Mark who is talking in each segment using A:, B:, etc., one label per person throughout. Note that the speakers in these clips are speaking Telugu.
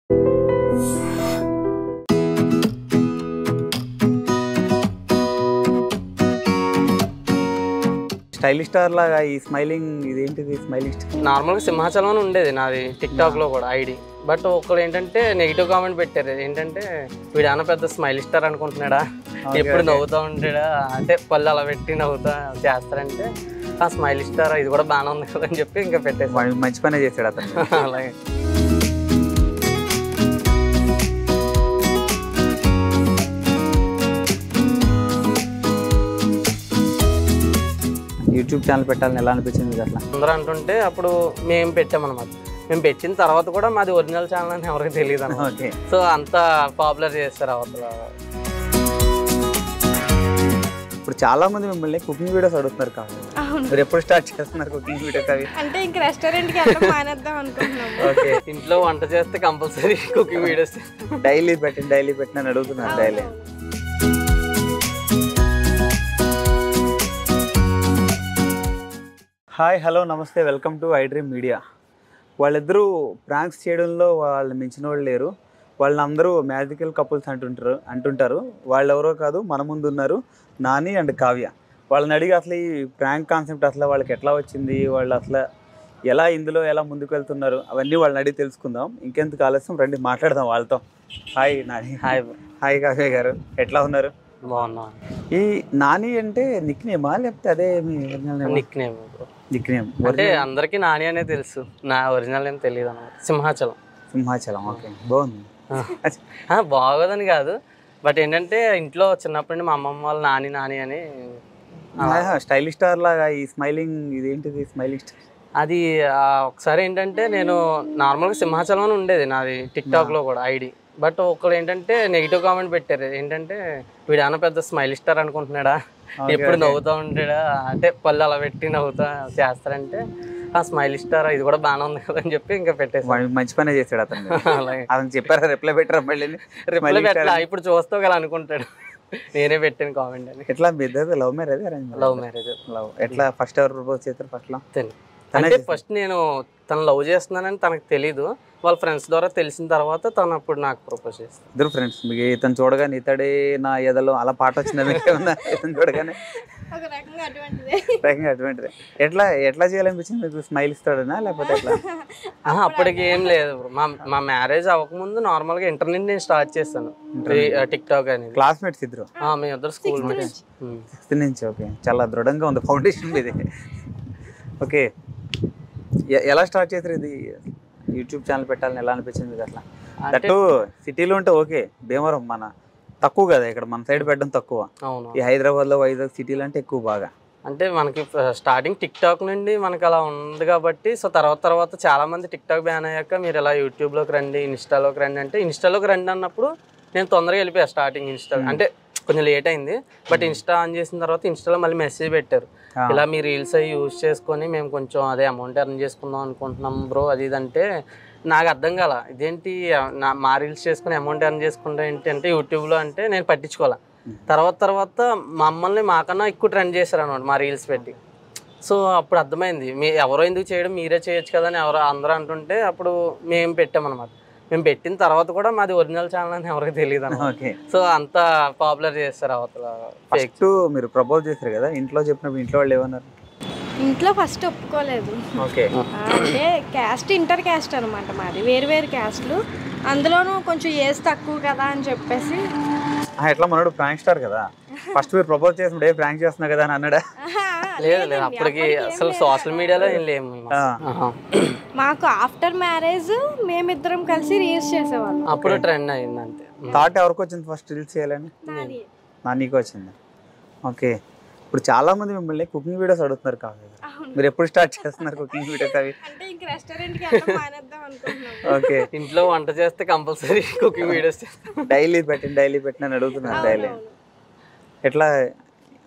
A: స్టైలిష్ స్టార్ లాగా ఈ స్మైలింగ్ ఇదేంటిది స్మైలింగ్ స్టార్?
B: నార్మల్గా సింహాచలం అని ఉండేది నాది టిక్టాక్లో కూడా ఐడి. బట్ ఒకళ్ళు ఏంటంటే నెగిటివ్ కామెంట్ పెట్టారు. ఏంటంటే వీడన్న పెద్ద స్మైల్ స్టార్ అనుకుంటున్నాడా, ఎప్పుడు నవ్వుతూ ఉంటాడా, అంటే పళ్ళు అలా పెట్టి నవ్వుతా చేస్తారంటే ఆ స్మైల్ స్టార్ ఇది కూడా బాగానే ఉంది కదా అని చెప్పి ఇంకా పెట్టేసి
A: మంచి పనే చేశాడు అతను.
B: అలాగే
A: యూట్యూబ్ ఛానల్ పెట్టాలని ఎలా అనిపించింది అట్లా?
B: అందరూ అంటుంటే అప్పుడు మేము పెట్టామన్నమాట. మేము పెట్టిన తర్వాత కూడా మాది ఒరిజినల్ ఛానల్ అని ఎవరికి తెలియదు అన్నమాట. సో అంత పాపులర్ చేస్తారు అవతల.
A: ఇప్పుడు చాలా మంది మిమ్మల్ని కుకింగ్ వీడియోస్ అడుగుతున్నారు కాదు, మీరు ఎప్పుడు స్టార్ట్ చేస్తున్నారు కుకింగ్ వీడియోస్? అవి
C: అంటే ఇంక రెస్టారెంట్కి వెళ్ళడం మానేద్దాం అనుకుంటున్నాము.
A: ఓకే,
B: ఇంట్లో వంట చేస్తే కంపల్సరీ కుకింగ్ వీడియోస్
A: డైలీ పెట్టి అని అడుగుతున్నారు డైలీ. హాయ్, హలో, నమస్తే, వెల్కమ్ టు iDream మీడియా. వాళ్ళిద్దరూ ప్రాంక్స్ చేయడంలో వాళ్ళు మించిన వాళ్ళు లేరు. వాళ్ళని అందరూ మ్యాజికల్ కపుల్స్ అంటుంటారు. వాళ్ళు ఎవరో కాదు, మన ముందు ఉన్నారు నాని అండ్ కావ్య. వాళ్ళని అడిగి అసలు ఈ ప్రాంక్ కాన్సెప్ట్ అసలు వాళ్ళకి ఎట్లా వచ్చింది, వాళ్ళు అసలు ఎలా ముందుకు వెళ్తున్నారు, అవన్నీ వాళ్ళని అడిగి తెలుసుకుందాం. ఇంకెందుకు ఆలస్యం, రండి మాట్లాడదాం వాళ్ళతో. హాయ్ నాని. హాయ్ కావ్య గారు, ఎట్లా ఉన్నారు?
B: బాగున్నా.
A: ఈ నాని అంటే నిక్ నేమా లేకపోతే అదే మీ
B: నిక్ నేమ్?
A: నిక్ నేమ్
B: అంటే అందరికీ నాని అనే తెలుసు, నా ఒరిజినల్ ఏం తెలియదు అన్నమాట.
A: సింహాచలం. ఓకే, బాగుంది.
B: బాగోదని కాదు, బట్ ఏంటంటే ఇంట్లో చిన్నప్పటి నుండి మా అమ్మమ్మ వాళ్ళు నాని అని
A: స్టైలిష్ స్టార్ లాగా ఈ స్మైలింగ్ ఇదేంటిది స్మైలింగ్ స్టార్?
B: అది ఒకసారి ఏంటంటే నేను నార్మల్గా సింహాచలం అని ఉండేది నాది టిక్టాక్లో కూడా ఐడి. బట్ ఒకళ్ళు ఏంటంటే నెగిటివ్ కామెంట్ పెట్టారు. ఏంటంటే వీడన్న పెద్ద స్మైల్ స్టార్ అనుకుంటున్నాడా, ఎప్పుడు నవ్వుతూ ఉంటాడా, అంటే పళ్ళు అలా పెట్టి నవ్వుతా చేస్తారంటే ఆ స్మైల్ స్టార్ ఇది కూడా బాగానే ఉంది కదా అని చెప్పి ఇంకా పెట్టేసి
A: మంచి పనే చేశాడు అతను.
B: అలాగే
A: అతను చెప్పారా రిప్లై పెట్టరా? మళ్ళీ
B: రిప్లై పెట్టలా, ఇప్పుడు చూస్తూ గల అనుకుంటాడు నేనే పెట్టాను కామెంట్ అని.
A: ఎట్లా మీ ఇద్దరు love marriage arrange?
B: Love marriage.
A: ఎట్లా ఫస్ట్ ఎవరు ప్రపోజ్ చేస్తారు?
B: అంటే ఫస్ట్ నేను తను లవ్ చేస్తున్నానని తనకు తెలీదు, వాళ్ళ ఫ్రెండ్స్ ద్వారా తెలిసిన తర్వాత తను అప్పుడు నాకు ప్రపోజ్ చేస్తాను.
A: ఇద్దరు ఫ్రెండ్స్. మీకు ఇతను చూడగానే ఇతడే నా ఎదలో అలా పాట వచ్చిందా మీకు ఏమన్నా? ఇతను చూడగానే అటువంటిది. ఎట్లా చేయాలనిపించింది మీకు? స్మైల్ ఇస్తాడనా లేకపోతే ఎట్లా?
B: అప్పటికి ఏం లేదు. మా మ్యారేజ్ అవ్వకముందు నార్మల్గా ఇంటర్నెట్ నేను స్టార్ట్ చేస్తాను టిక్టాక్ అనేది.
A: క్లాస్మేట్స్ ఇద్దరు?
B: మేము ఇద్దరు స్కూల్ మేట్స్
A: 6th నుంచి. ఓకే, చాలా దృఢంగా ఉంది ఫౌండేషన్ మీది. ఓకే, ఎలా స్టార్ట్ చేశారు ఇది యూట్యూబ్ ఛానల్ పెట్టాలని ఎలా అనిపించింది మీకు అట్లా? దట్టు సిటీలో ఉంటే ఓకే, భీమవరం మన తక్కువ కదా, ఇక్కడ మన సైడ్ పెట్టడం తక్కువ. ఈ హైదరాబాద్లో వైజాగ్ సిటీలు అంటే ఎక్కువ బాగా.
B: అంటే మనకి స్టార్టింగ్ టిక్టాక్ నుండి మనకి అలా ఉంది కాబట్టి, సో తర్వాత చాలా మంది టిక్టాక్ బ్యాన్ అయ్యాక మీరు ఇలా యూట్యూబ్లోకి రండి, ఇన్స్టాలోకి రండి అంటే ఇన్స్టాలోకి రండి అన్నప్పుడు నేను తొందరగా వెళ్ళిపోయా. స్టార్టింగ్ ఇన్స్టా అంటే కొంచెం లేట్ అయింది, బట్ ఇన్స్టా ఆన్ చేసిన తర్వాత ఇన్స్టాలో మళ్ళీ మెసేజ్ పెట్టారు, ఇలా మీ రీల్స్ అవి యూజ్ చేసుకొని మేము కొంచెం అదే అమౌంట్ ఎర్న్ చేసుకుందాం అనుకుంటున్నాం బ్రో అది ఇది అంటే నాకు అర్థం కాల. ఇదేంటి మా రీల్స్ చేసుకుని అమౌంట్ ఎర్న్ చేసుకుంటా ఏంటి అంటే యూట్యూబ్లో అంటే నేను పట్టించుకోవాలా. తర్వాత మమ్మల్ని మాకన్నా ఎక్కువ ట్రెండ్ చేశారు అనమాట మా రీల్స్ పెట్టి. సో అప్పుడు అర్థమైంది ఎవరో ఎందుకు చేయడం, మీరే చేయొచ్చు కదా అని అందరూ అంటుంటే అప్పుడు మేము పెట్టామన్నమాట. మేము పెట్టిన తర్వాత కూడా మాది ఒరిజినల్ ఛానల్ అని ఎవరికి తెలియదు అన్నమాట. సో అంత పాపులర్ చేస్తారు అవతల.
A: ఫస్ట్ మీరు ప్రపోజ్ చేశారు కదా, ఇంట్లో చెప్పినప్పుడు ఇంట్లో వాళ్ళు ఏమన్నారు?
C: ఇంట్లో ఫస్ట్ ఒప్పుకోలేదు. అంటే క్యాస్ట్ ఇంటర్ క్యాస్ట్ అనమాట మాది, వేరు క్యాస్ట్లు. అందులోనూ కొంచెం ఏజ్ తక్కువ కదా అని చెప్పేసి.
A: ఎట్లా మనోడు ప్రాంక్ స్టార్ కదా, ఫస్ట్ మీరు ప్రపోజ్ చేసినప్పుడు ఏ ప్రాంక్ చేస్తున్నా కదా అని అన్నాడా?
B: లేదు, అప్పటికి అసలు సోషల్ మీడియాలో ఏం లేము.
C: మాకు ఆఫ్టర్ మ్యారేజ్ మేమిద్దరం కలిసి రీల్స్ చేసేవాళ్ళం.
B: అప్పుడు ట్రెండ్ అయింది అంతే.
A: థాట్ ఎవరికి వచ్చింది ఫస్ట్ రీల్స్ చేయాలని? నానికి వచ్చింది. ఓకే, ఇప్పుడు చాలా మంది మిమ్మల్ని కుకింగ్ వీడియోస్ అడుగుతున్నారు కాదు, మీరు ఎప్పుడు స్టార్ట్ చేస్తున్నారు కుకింగ్ వీడియోస్? అవి
C: అంటే ఇంక రెస్టారెంట్కి వెళ్ళడం మానేద్దాం అనుకుంటున్నాం.
A: ఓకే,
B: ఇంట్లో వంట చేస్తే కంపల్సరీ కుకింగ్ వీడియోస్
A: డైలీ పెట్టిన అడుగుతున్నారు డైలీ. ఎట్లా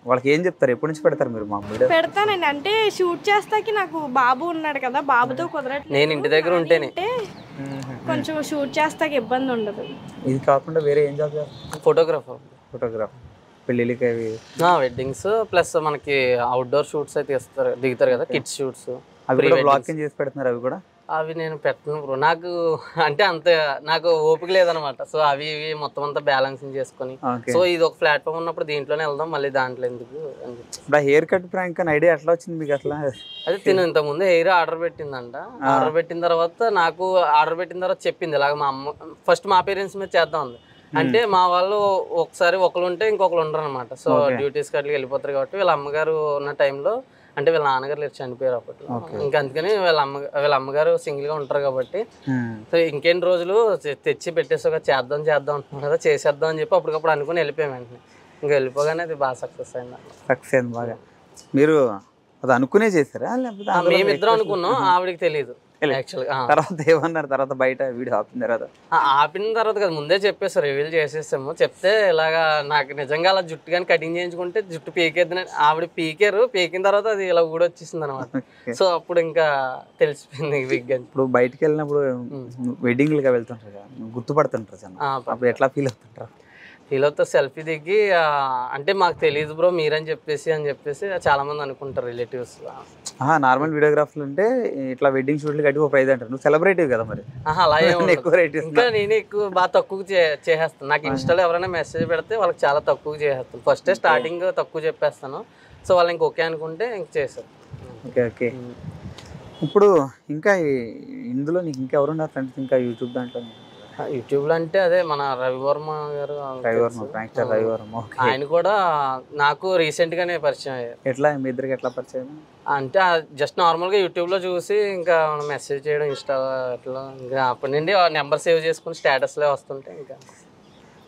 A: వాళ్ళకి ఏం చెప్తారు? ఎప్పటి నుంచి పెడతారు మీరు? మా వీడియో
C: పెడతానండి, అంటే షూట్ చేస్తాకి నాకు బాబు ఉన్నాడు కదా, బాబుతో కుదరట్లేదు.
B: నేను ఇంటి దగ్గర ఉంటేనే
C: కొంచెం షూట్ చేస్తాకి ఇబ్బంది ఉండదు.
A: ఇది కాకుండా వేరే ఏం జాబ్ చేస్తారు? ఫోటోగ్రాఫర్ పెళ్ళిళ్ళకి అవి
B: వెడ్డింగ్స్ ప్లస్ మనకి అవుట్డోర్ షూట్స్ అయితే దిగుతారు కదా, కిడ్స్ షూట్స్
A: అవి కూడా బ్లాగింగ్ చేసి పెడుతున్నారు. అవి కూడా
B: అవి నేను పెట్టను బ్రో. నాకు అంటే అంత నాకు ఓపిక లేదనమాట. సో అవి ఇవి మొత్తం అంతా బ్యాలెన్సింగ్ చేసుకొని, సో ఇది ఒక ప్లాట్ఫామ్ ఉన్నప్పుడు దీంట్లోనే వెళ్దాం, మళ్ళీ దాంట్లో ఎందుకు అని చెప్పి.
A: ఇప్పుడు హెయిర్ కట్ ప్రాంక్ అని ఐడియా ఎట్లా వచ్చింది మీకు అసలు?
B: అదే తిను ఇంతకుముందు హెయిర్ ఆర్డర్ పెట్టిందంట. ఆర్డర్ పెట్టిన తర్వాత నాకు ఆర్డర్ పెట్టిన తర్వాత చెప్పింది ఇలాగ మా అమ్మ ఫస్ట్ మా పేరెంట్స్ మీద చేద్దాం ఉంది. అంటే మా వాళ్ళు ఒకసారి ఒకరు ఉంటే ఇంకొకరు ఉండరు అనమాట. సో డ్యూటీస్కి అట్లా వెళ్ళిపోతారు కాబట్టి వీళ్ళ అమ్మగారు ఉన్న టైంలో, అంటే వీళ్ళ నాన్నగారు లేరు, చనిపోయారు అప్పట్లో. ఇంకా అందుకని వీళ్ళ అమ్మగారు సింగిల్గా ఉంటారు కాబట్టి సో ఇంకెన్ని రోజులు తెచ్చి పెట్టేసాక చేద్దాం అంటున్నాం కదా, చేసేద్దాం అని చెప్పి అప్పటికప్పుడు అనుకుని వెళ్ళిపోయాం వెంటనే. ఇంకా వెళ్ళిపోగానే అది బాగా సక్సెస్ అయింది.
A: సక్సెస్ అయింది బాగా. మీరు అది అనుకునే చేస్తారా లేకపోతే?
B: మేమిద్దరం అనుకున్నాం, ఆవిడకి తెలియదు యాక్చువల్గా.
A: తర్వాత ఏమన్నారు? తర్వాత బయట వీడియో ఆపిన తర్వాత
B: కదా ముందే చెప్పేసారు, రివీల్ చేసేసాము. చెప్తే ఇలాగా నాకు నిజంగా అలా జుట్టు కానీ కటింగ్ చేయించుకుంటే జుట్టు పీకేద్దని ఆవిడ పీకిన తర్వాత అది ఇలా ఊడొచ్చేసింది అనమాట. సో అప్పుడు ఇంకా తెలిసిపోయింది బిగ్ అని.
A: ఇప్పుడు బయటకు వెళ్ళినప్పుడు వెడ్డింగ్లుగా వెళ్తుంటారు కదా, గుర్తుపడుతుంటారు చాలా, అప్పుడు ఎట్లా ఫీల్ అవుతుంటారు?
B: వీళ్ళతో సెల్ఫీ దిగి అంటే మాకు తెలియదు బ్రో మీరని చెప్పేసి చాలా మంది అనుకుంటారు రిలేటివ్స్.
A: నార్మల్ వీడియోగ్రాఫర్లు అంటే ఇట్లా వెడ్డింగ్ షూట్లు కట్టి ఒక ప్రైజ్ అంటారు. నువ్వు సెలబ్రిటీ కదా మరి?
B: అలాగే ఇంకా నేను ఎక్కువ బాగా తక్కువ చేసేస్తాను. నాకు ఇన్స్టాలో ఎవరైనా మెసేజ్ పెడితే వాళ్ళకి చాలా తక్కువ చేసేస్తాను. ఫస్టే స్టార్టింగ్ తక్కువ చెప్పేస్తాను. సో వాళ్ళు ఇంక ఓకే అనుకుంటే ఇంక చేస్తారు.
A: Okay okay. ఇప్పుడు ఇంకా ఇందులో నీకు ఇంకా ఎవరున్నారు ఫ్రెండ్స్ ఇంకా యూట్యూబ్ దాంట్లో?
B: యూట్యూబ్లో అంటే అదే మన రవివర్మ గారు, ఆయన కూడా నాకు రీసెంట్ గానే పరిచయం అయ్యారు.
A: ఎట్లా మీ ఇద్దరికి ఎట్లా పరిచయం?
B: అంటే జస్ట్ నార్మల్ గా యూట్యూబ్ లో చూసి ఇంకా మెసేజ్ చేయడం ఇన్స్టా అట్లా, ఇంకా అప్పటి నుండి నెంబర్ సేవ్ చేసుకుని స్టేటస్ లో వస్తుంటే ఇంకా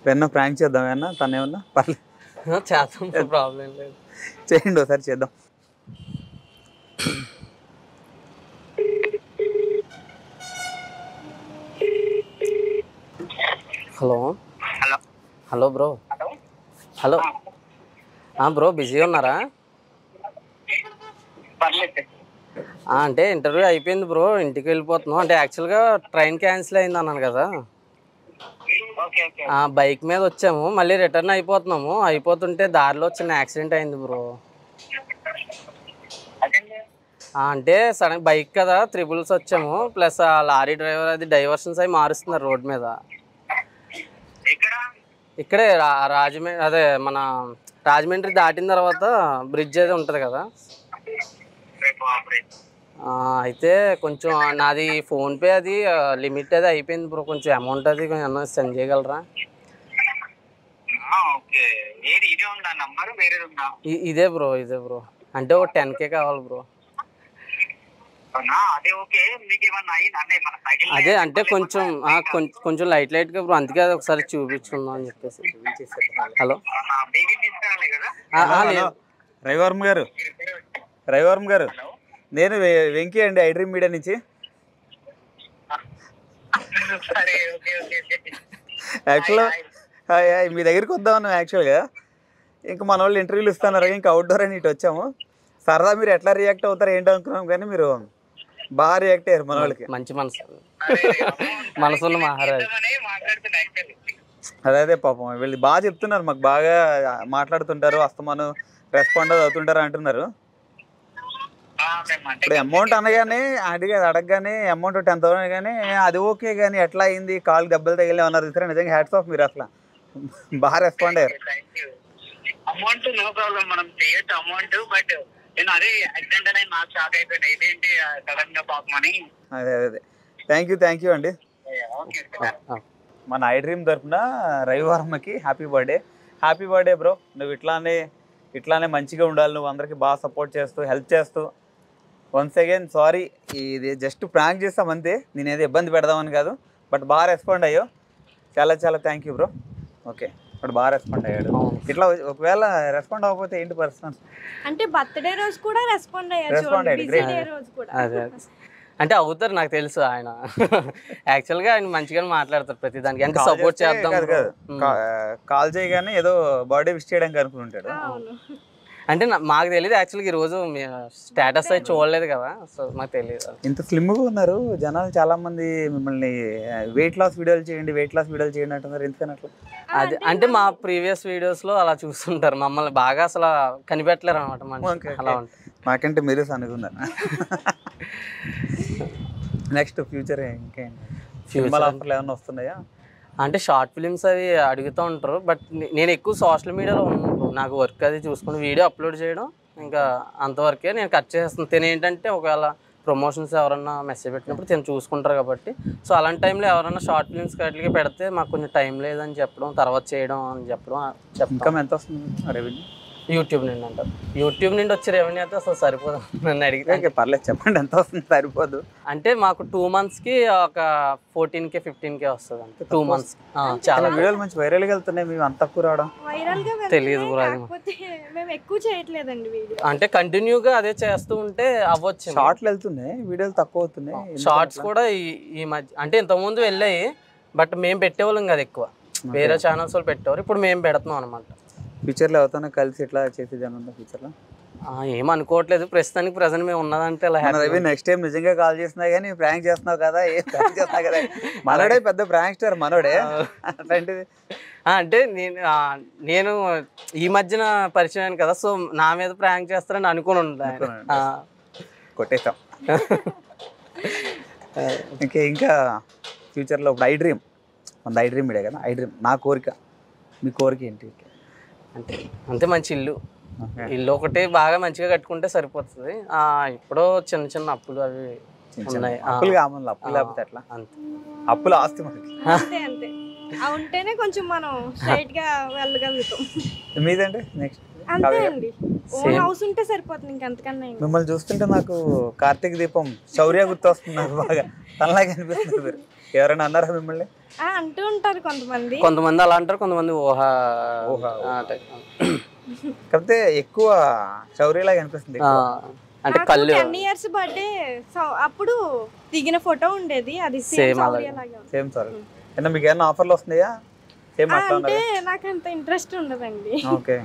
A: ఏమన్నా ప్రాంక్ చేద్దాం ఏమన్నా తను ఏమన్నా పర్లేదు
B: చేద్దాం, ప్రాబ్లం లేదు,
A: చేయండి ఒకసారి చేద్దాం.
B: Hello bro. Hello bro, busy ఉన్నారా? అంటే ఇంటర్వ్యూ అయిపోయింది బ్రో, ఇంటికి వెళ్ళిపోతున్నాం. అంటే యాక్చువల్గా ట్రైన్ క్యాన్సిల్ అయింది అన్నాను కదా, బైక్ మీద వచ్చాము, మళ్ళీ రిటర్న్ అయిపోతుంటే దారిలో చిన్న యాక్సిడెంట్ అయింది బ్రో. అంటే సడన్ బైక్ కదా, త్రిబుల్స్ వచ్చాము, ప్లస్ ఆ లారీ డ్రైవర్ అది డైవర్షన్స్ అవి మారుస్తున్నారు రోడ్ మీద. ఇక్కడే మన రాజమండ్రి దాటిన తర్వాత బ్రిడ్జ్ అయితే ఉంటుంది కదా, అయితే కొంచెం నాది ఫోన్పే అది లిమిట్ అది అయిపోయింది బ్రో, కొంచెం అమౌంట్ అది కొంచెం సెండ్ చేయగలరా? ఇదే బ్రో అంటే ఒక 10K కావాలి బ్రో. అదే అంటే కొంచెం లైట్ గా బ్రో, అందుకే ఒకసారి చూపించుకుందాం అని చెప్పేసి. హలో
A: రవివర్మ గారు, నేను వెంకీ అండి, ఐడ్రీమ్ మీడియా నుంచి. యాక్చువల్గా మీ దగ్గరికి వద్దామన్నాం యాక్చువల్గా. ఇంకా మన వాళ్ళు ఇంటర్వ్యూలు ఇస్తున్నారు, ఇంకా అవుట్డోర్ అని ఇటు వచ్చాము. సరదా మీరు ఎట్లా రియాక్ట్ అవుతారు ఏంటో అనుకున్నాం, కానీ మీరు బాగా రియాక్ట్ అయ్యారు. మన వాళ్ళకి
B: మంచి మనసున్న మహారాజు.
A: అదే పాపం వీళ్ళు బాగా చెప్తున్నారు, మాకు బాగా మాట్లాడుతుంటారు, అస్తమాను రెస్పాండ్ అవుతుంటారు అంటున్నారు. ఇప్పుడు అమౌంట్ అనగానే అడగగానే అమౌంట్ 10,000 కానీ అది ఓకే, కానీ ఎట్లా అయింది, కాలు దెబ్బలు తగిలి అన్నారు. నిజంగా హ్యాట్స్ ఆఫ్, మీరు అసలు బాగా రెస్పాండ్ అయ్యారు.
D: అమౌంట్ నో ప్రాబ్లం, మనం చేయొచ్చు అమౌంట్, బట్ నేను అదే యాక్సిడెంట్ అనేది నాకు షాక్ అయిపోయినా, ఇదేంటి సడన్ గా పాపం అని.
A: అదే థ్యాంక్ యూ అండి. మన ఐడ్రీమ్ తరఫున రవివర్మకి హ్యాపీ బర్త్డే బ్రో. నువ్వు ఇట్లానే మంచిగా ఉండాలి, నువ్వు అందరికి బాగా సపోర్ట్ చేస్తూ హెల్ప్ చేస్తూ. వన్స్ అగైన్ సారీ, ఇది జస్ట్ ప్రాంక్ చేస్తాం అంతే, నేను ఏదో ఇబ్బంది పెడదామని కాదు, బట్ బాగా రెస్పాండ్ అయ్యో, చాలా థ్యాంక్ యూ బ్రో. ఓకే, ఇప్పుడు బాగా రెస్పాండ్ అయ్యాడు. ఇట్లా ఒకవేళ రెస్పాండ్ అవ్వకపోతే ఏంటి పరిస్థితి?
C: అంటే బర్త్డే రోజు కూడా రెస్పాండ్ అయ్యాడు.
B: అంటే అవుతారు, నాకు తెలుసు. ఆయన యాక్చువల్గా ఆయన మంచిగా మాట్లాడతారు ప్రతి దానికి, అంటే సపోర్ట్ చేద్దాం.
A: కాల్ చేయగానే ఏదో బర్త్డే విష్ చేయడానికి అనుకుంటాడు.
B: అంటే మాకు తెలియదు యాక్చువల్గా, ఈరోజు స్టేటస్ అయితే చూడలేదు కదా, సో మాకు తెలియదు.
A: ఇంత స్లిమ్గా ఉన్నారు జనాలు, చాలా మంది మిమ్మల్ని వెయిట్ లాస్ వీడియోలు చేయండి అంటున్నారు, ఎందుకని అట్లా?
B: అది అంటే మా ప్రీవియస్ వీడియోస్లో అలా చూస్తుంటారు, మమ్మల్ని బాగా అసలు కనిపెట్టలేరు అనమాట. అలా ఉంటుంది.
A: మాకంటే మీరే సనుగున్నారు. నెక్స్ట్ ఫ్యూచర్ ఇంకేం సినిమాల ఆఫర్లు ఏమైనా వస్తున్నాయా?
B: అంటే షార్ట్ ఫిలిమ్స్ అవి అడుగుతూ ఉంటారు, బట్ నేను ఎక్కువ సోషల్ మీడియాలో ఉన్నాను. నాకు వర్క్ అది చూసుకుని వీడియో అప్లోడ్ చేయడం ఇంకా అంతవరకే నేను కట్ చేస్తాను. తిని ఏంటంటే ఒకవేళ ప్రమోషన్స్ ఎవరన్నా మెసేజ్ పెట్టినప్పుడు తిని చూసుకుంటారు కాబట్టి, సో అలాంటి టైంలో ఎవరన్నా షార్ట్ ఫిల్మ్స్ వాటికి పెడితే మాకు కొంచెం టైం లేదని చెప్పడం, తర్వాత చేయడం అని చెప్పడం.
A: ఇన్కమ్ ఎంత వస్తుంది రెవెన్యూ?
B: యూట్యూబ్ నుండి అంటారు. యూట్యూబ్ నుండి వచ్చే రెవెన్యూ అయితే అసలు సరిపోదు నన్ను అడిగితే.
A: పర్లేదు చెప్పండి ఎంత వస్తుంది? సరిపోదు
B: అంటే మాకు 2 monthsకి ఒక 14K 15K వస్తుంది అంతే 2 months. చాలా
A: వీడియోలు మంచి వైరల్గా వెళ్తున్నాయి, మేము అంత తక్కువ రావడం
C: వైరల్గా
B: తెలియదు బ్రో.
C: కాకపోతే మేము ఎక్కువ చేయట్లేదండి వీడియో.
B: అంటే కంటిన్యూగా అదే చేస్తూ ఉంటే అవ్వచ్చు.
A: షార్ట్లు వెళ్తున్నాయి, వీడియోలు తక్కువ అవుతున్నాయి.
B: షార్ట్స్ కూడా ఈ మధ్య అంటే ఇంతకుముందు వెళ్ళాయి, బట్ మేము పెట్టేవాళ్ళం కదా ఎక్కువ, వేరే ఛానల్స్ వాళ్ళు పెట్టేవారు. ఇప్పుడు మేము పెడుతున్నాం అనమాట.
A: ఫ్యూచర్లో ఎవరితోనో కలిసి ఇట్లా చేసేదాని ఉందా ఫ్యూచర్లో?
B: ఏమనుకోవట్లేదు ప్రస్తుతానికి. ప్రజెంట్ మేము ఉన్నదంటే ఇలా
A: రవి నెక్స్ట్ టైం నిజంగా కాల్ చేసినా కానీ ప్రాంక్ చేస్తున్నావు కదా, ఏ ప్రాంక్ చేస్తున్నావు కదా. మనోడే పెద్ద ప్రాంక్ స్టార్ మనోడే. అట్లాంటిది
B: అంటే నేను ఈ మధ్యన పరిచయం కదా, సో నా మీద ప్రాంక్ చేస్తారని అనుకుని ఉంటాను.
A: కొట్టేస్తాం. ఇంకా ఫ్యూచర్లో ఇప్పుడు మన ఐ డ్రీమ్ మీడే కదా. ఐ డ్రీమ్ నా కోరిక, మీ కోరిక ఏంటి?
B: అంతే మంచి ఇల్లు ఒకటి బాగా మంచిగా కట్టుకుంటే సరిపోతుంది. ఇప్పుడు చిన్న చిన్న అప్పులు అవి ఉన్నాయి.
A: అప్పులు కావాలి, అప్పులు లేకపోతే ఎట్లా?
B: అంతే,
A: అప్పులు ఆస్తి మనకి.
C: అంతే ఉంటేనే కొంచెం మనం స్ట్రైట్ గా వెళ్ళగలుగుతాం.
A: మీదంటే నెక్స్ట్
C: అంతే అండి, ఓన్ హౌస్ ఉంటే సరిపోతుంది. ఇంకంతకన్నా
A: మిమ్మల్ని చూస్తుంటే నాకు కార్తీక దీపం శౌర్య గుర్తు వస్తుంది. నాకు బాగా తనలాగా అనిపిస్తుంది. మీరు ఎవరైనా అన్నారా మిమ్మల్ని?
C: అంటూ ఉంటారు
B: కొంతమంది అలా అంటారు, కొంతమంది
A: కాకపోతే ఎక్కువ శౌర్యలాగా అనిపిస్తుంది.
B: అంటే కళ్ళు
C: 10 years బర్త్డే అప్పుడు దిగిన ఫోటో ఉండేది, అది
B: సేమ్
A: సార్. మీకు ఏమైనా ఆఫర్లు వస్తున్నాయా?
C: అంటే నాకు అంత ఇంట్రెస్ట్ ఉండదండి.
A: ఓకే,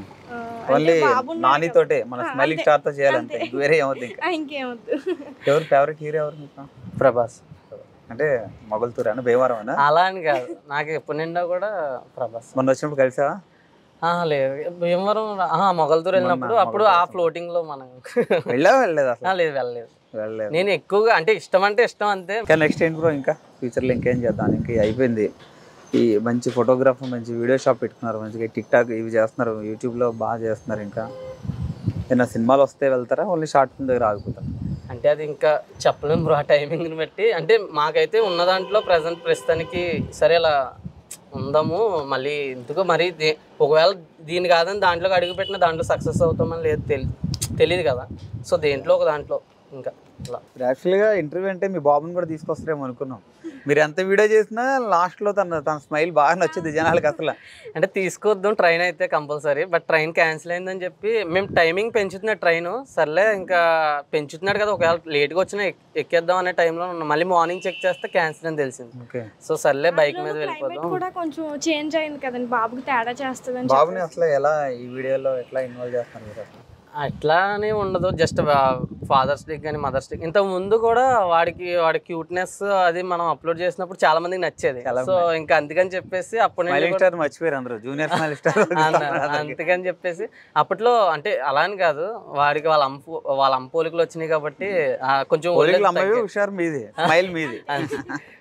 A: ఓన్లీ నాని తోటే మన స్మైలింగ్ స్టార్ తో చేయాలంటే వేరే ఏమవుతుంది?
C: ఇంకేమవుతుంది.
A: ఎవరు ఫేవరెట్ హీరో ఎవరు మీకు?
B: ప్రభాస్.
A: అంటే మొగల్తూరా భీమవరం అనా?
B: అలా అని కాదు, నాకు ఎప్పుడు నిండా కూడా ప్రభాస్.
A: మొన్న వచ్చినప్పుడు కలిసావా?
B: లేదు, భీమవరం మొగల్తూరు వెళ్ళినప్పుడు అప్పుడు ఆ ఫ్లోటింగ్ లో మనం
A: వెళ్ళలేదు అసలు?
B: లేదు, వెళ్ళలేదు. నేను ఎక్కువగా అంటే ఇష్టం అంతే.
A: నెక్స్ట్ ఏంటి బ్రో? ఇంకా ఫ్యూచర్లో ఇంకేం చేద్దాం? ఇంకా అయిపోయింది ఈ మంచి ఫోటోగ్రాఫర్, మంచి వీడియో షాప్ పెట్టుకున్నారు, మంచిగా టిక్ టాక్ ఇవి చేస్తున్నారు, యూట్యూబ్లో బాగా చేస్తున్నారు. ఇంకా ఏదైనా సినిమాలు వస్తే వెళ్తారా, ఓన్లీ షార్ట్ ఫిల్మ్ దగ్గర ఆగిపోతారు?
B: అంటే అది ఇంకా చెప్పలేము బ్రో, ఆ టైమింగ్ని బట్టి. అంటే మాకైతే ఉన్న దాంట్లో ప్రస్తుతానికి సరే ఇలా ఉందాము, మళ్ళీ ఎందుకు మరి ఒకవేళ దీని కాదని దాంట్లోకి అడుగు పెట్టిన దాంట్లో సక్సెస్ అవుతామని లేదు తెలియదు కదా. సో దేంట్లో ఒక దాంట్లో ఇంకా
A: యాక్చువల్గా ఇంటర్వ్యూ అంటే మీ బాబుని కూడా తీసుకొస్తారేమో అనుకున్నాం. మీరు ఎంత వీడియో చేసినా లాస్ట్లో తన స్మైల్ బాగా నచ్చింది జనాలకి అసలు.
B: అంటే తీసుకొద్దాం ట్రైన్ అయితే కంపల్సరీ, బట్ ట్రైన్ క్యాన్సిల్ అయిందని చెప్పి మేము టైమింగ్ పెంచుతున్నాడు ట్రైన్. సర్లే ఇంకా పెంచుతున్నాడు కదా, ఒకవేళ లేట్గా వచ్చినా ఎక్కేద్దాం అనే టైంలో మళ్ళీ మార్నింగ్ చెక్ చేస్తే క్యాన్సిల్ అని తెలిసింది. సో సర్లే బైక్ మీద వెళ్ళిపోదాం.
C: కూడా కొంచెం చేంజ్ అయింది కదండి, బాబుకి తేడా చేస్తుంది.
A: బాబుని అసలు ఎలా ఈ వీడియోలో ఎట్లా ఇన్వాల్వ్ చేస్తున్నారు మీరు?
B: అట్లానే ఉండదు, జస్ట్ ఫాదర్స్ డే కానీ మదర్స్ డే. ఇంతకు ముందు కూడా వాడి క్యూట్నెస్ అది మనం అప్లోడ్ చేసినప్పుడు చాలా మందికి నచ్చేది. సో ఇంకా అందుకని చెప్పేసి అప్పుడు
A: మర్చిపోయారు అందరూ జూనియర్ స్మైల్ స్టార్
B: అందుకని చెప్పేసి అప్పట్లో అంటే అలా అని కాదు, వాడికి వాళ్ళ అమ్మపోలికలు వచ్చినాయి కాబట్టి కొంచెం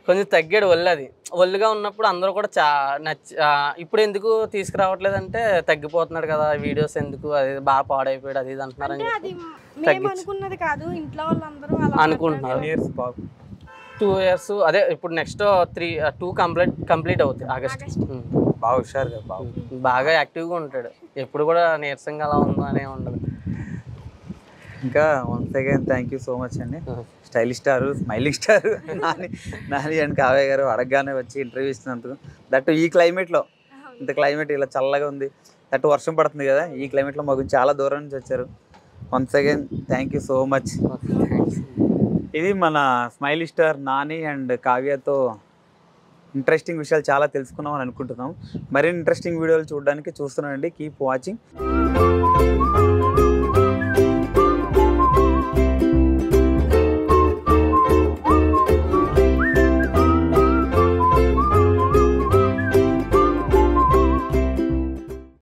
B: కొంచెం తగ్గాడు ఒళ్ళు. అది ఒళ్ళుగా ఉన్నప్పుడు అందరూ కూడా ఇప్పుడు ఎందుకు తీసుకురావట్లేదు అంటే తగ్గిపోతున్నాడు కదా, వీడియోస్ ఎందుకు, అది బాగా పాడైపోయాడు అది ఇది అంటున్నారని అనుకుంటున్నారు. 2 years అదే ఇప్పుడు నెక్స్ట్ 2 కంప్లీట్ అవుతాయి ఆగస్ట్.
A: బాగా హుషారుగా
B: బాగా యాక్టివ్గా ఉంటాడు, ఎప్పుడు కూడా నీరసంగా అలా ఉందో అనే ఉండదు.
A: ఇంకా once again thank you so much అండి. Stylish star, smiling star Nani and Kavya గారు అడగగానే వచ్చి ఇంటర్వ్యూ ఇస్తున్నందుకు, దట్టు ఈ క్లైమేట్లో, ఇంత క్లైమేట్ ఇలా చల్లగా ఉంది, దట్టు వర్షం పడుతుంది కదా, ఈ క్లైమేట్లో మాకు చాలా దూరం నుంచి వచ్చారు. Once again thank you so much. ఇది మన స్మైలిష్ స్టార్ నాని అండ్ కావ్యతో ఇంట్రెస్టింగ్ విషయాలు చాలా తెలుసుకున్నాం అని అనుకుంటున్నాం. మరిన్ని ఇంట్రెస్టింగ్ వీడియోలు చూడడానికి చూస్తున్నానండి. Keep watching.